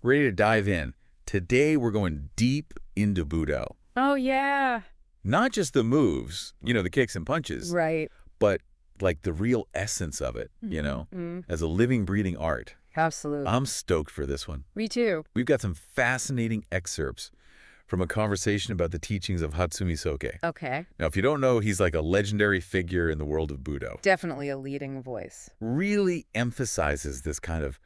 Ready to dive in. Today we're going deep into Budo. Oh, yeah. Not just the moves, the kicks and punches, Right. but like the real essence of it, as a living, breathing art. Absolutely. I'm stoked for this one. Me too. We've got some fascinating excerpts from a conversation about the teachings of Hatsumi Soke. Okay. Now, if you don't know, he's like a legendary figure in the world of Budo. Definitely a leading voice. Really emphasizes this kind of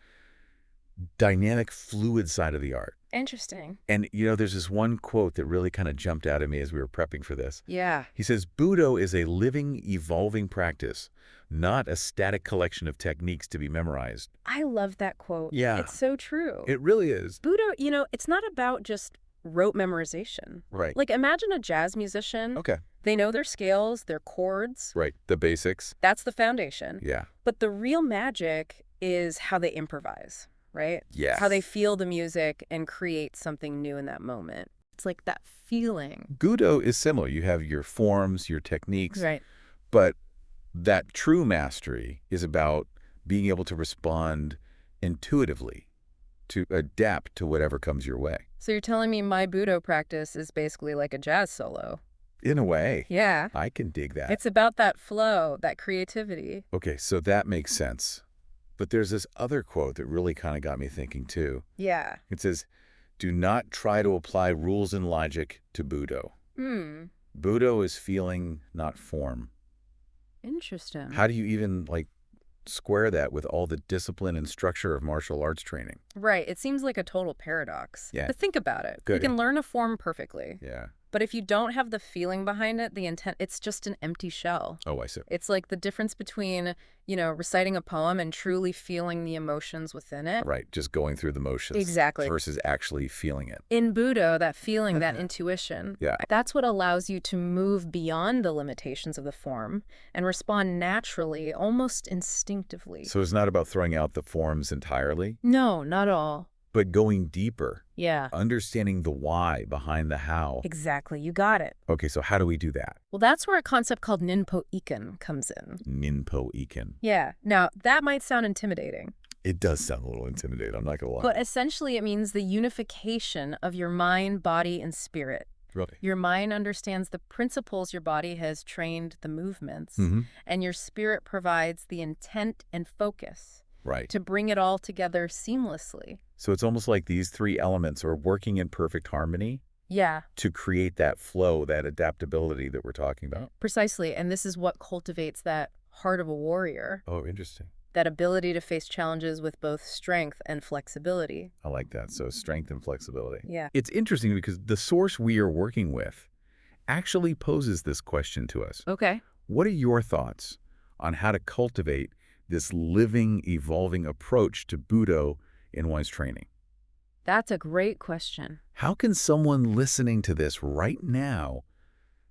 dynamic, fluid side of the art. Interesting. And, there's this one quote that really kind of jumped out at me as we were prepping for this. Yeah. He says, Budo is a living, evolving practice, not a static collection of techniques to be memorized. I love that quote. Yeah. It's so true. It really is. Budo, it's not about just rote memorization. Right. Like, imagine a jazz musician. Okay. They know their scales, their chords. Right. The basics. That's the foundation. Yeah. But the real magic is how they improvise, right? Yes. How they feel the music and create something new in that moment. It's like that feeling. Budo is similar. You have your forms, your techniques. Right. But that true mastery is about being able to respond intuitively, to adapt to whatever comes your way. So you're telling me my Budo practice is basically like a jazz solo? In a way. Yeah. I can dig that. It's about that flow, that creativity. Okay, so that makes sense. But there's this other quote that really kind of got me thinking, too. Yeah. It says, do not try to apply rules and logic to Budo. Budo is feeling, not form. Interesting. How do you even, square that with all the discipline and structure of martial arts training? Right. It seems like a total paradox. Yeah. But think about it. Good. You can learn a form perfectly. Yeah. But if you don't have the feeling behind it, the intent, it's just an empty shell. Oh, I see. It's like the difference between, reciting a poem and truly feeling the emotions within it. Right, just going through the motions. Exactly. Versus actually feeling it. In Budo, that feeling, that intuition, Yeah. that's what allows you to move beyond the limitations of the form and respond naturally, almost instinctively. So it's not about throwing out the forms entirely, No, not all. but going deeper, Yeah. understanding the why behind the how. Exactly. You got it. Okay, so how do we do that? Well, that's where a concept called ninpo iken comes in. Ninpo Iken. Yeah. Now, that might sound intimidating, It does sound a little intimidating, I'm not going to lie. but essentially it means the unification of your mind, body, and spirit. Really? Your mind understands the principles your body has trained the movements, and your spirit provides the intent and focus Right. to bring it all together seamlessly. So it's almost like these three elements are working in perfect harmony Yeah, to create that flow, that adaptability that we're talking about. precisely. And this is what cultivates that heart of a warrior, Oh, interesting. that ability to face challenges with both strength and flexibility. I like that. So strength and flexibility. Yeah. It's interesting because the source we are working with actually poses this question to us. Okay. What are your thoughts on how to cultivate this living, evolving approach to Budo in one's training? That's a great question. How can someone listening to this right now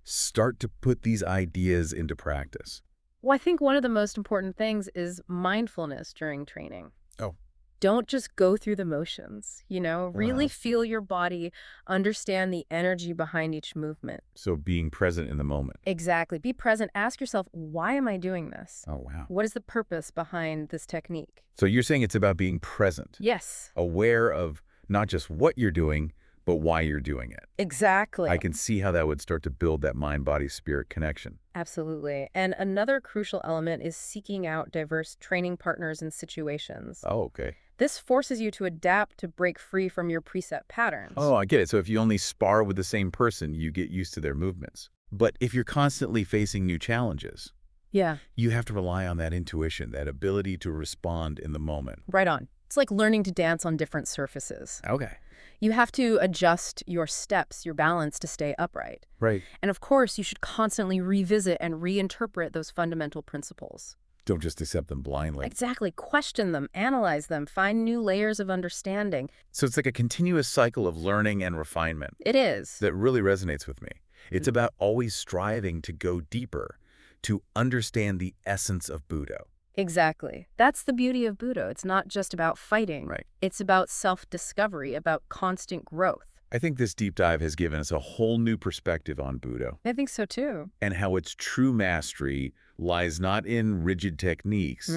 start to put these ideas into practice? Well, I think one of the most important things is mindfulness during training. Oh. Don't just go through the motions, really Wow. feel your body, understand the energy behind each movement. So being present in the moment. Exactly. Be present. Ask yourself, why am I doing this? Oh, wow. What is the purpose behind this technique? So you're saying it's about being present, Yes, aware of not just what you're doing, but why you're doing it. exactly. I can see how that would start to build that mind-body-spirit connection. Absolutely. And another crucial element is seeking out diverse training partners and situations. Oh, okay. This forces you to adapt to break free from your preset patterns. Oh, I get it. So if you only spar with the same person, you get used to their movements. But if you're constantly facing new challenges, Yeah, you have to rely on that intuition, that ability to respond in the moment. right on. It's like learning to dance on different surfaces. Okay. You have to adjust your steps, your balance to stay upright. Right. And of course, you should constantly revisit and reinterpret those fundamental principles. Don't just accept them blindly. Exactly. Question them, analyze them, find new layers of understanding. So it's like a continuous cycle of learning and refinement It is. that really resonates with me. It's about always striving to go deeper, to understand the essence of Budo. Exactly. That's the beauty of Budo. It's not just about fighting. Right. It's about self-discovery, about constant growth. I think this deep dive has given us a whole new perspective on Budo I think so too. and how its true mastery lies not in rigid techniques,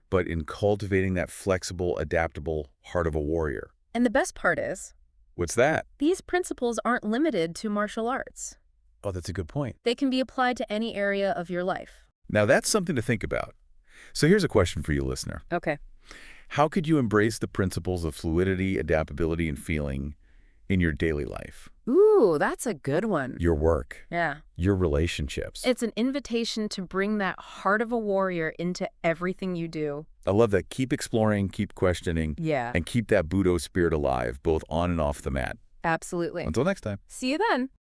but in cultivating that flexible, adaptable heart of a warrior. And the best part is, What's that? these principles aren't limited to martial arts. Oh, that's a good point. They can be applied to any area of your life. Now, that's something to think about. So here's a question for you, listener. Okay. How could you embrace the principles of fluidity, adaptability, and feeling in your daily life? Ooh, that's a good one. Your work, Yeah. your relationships. It's an invitation to bring that heart of a warrior into everything you do. I love that. Keep exploring, keep questioning, Yeah. and keep that Budo spirit alive, both on and off the mat. Absolutely. Until next time. See you then.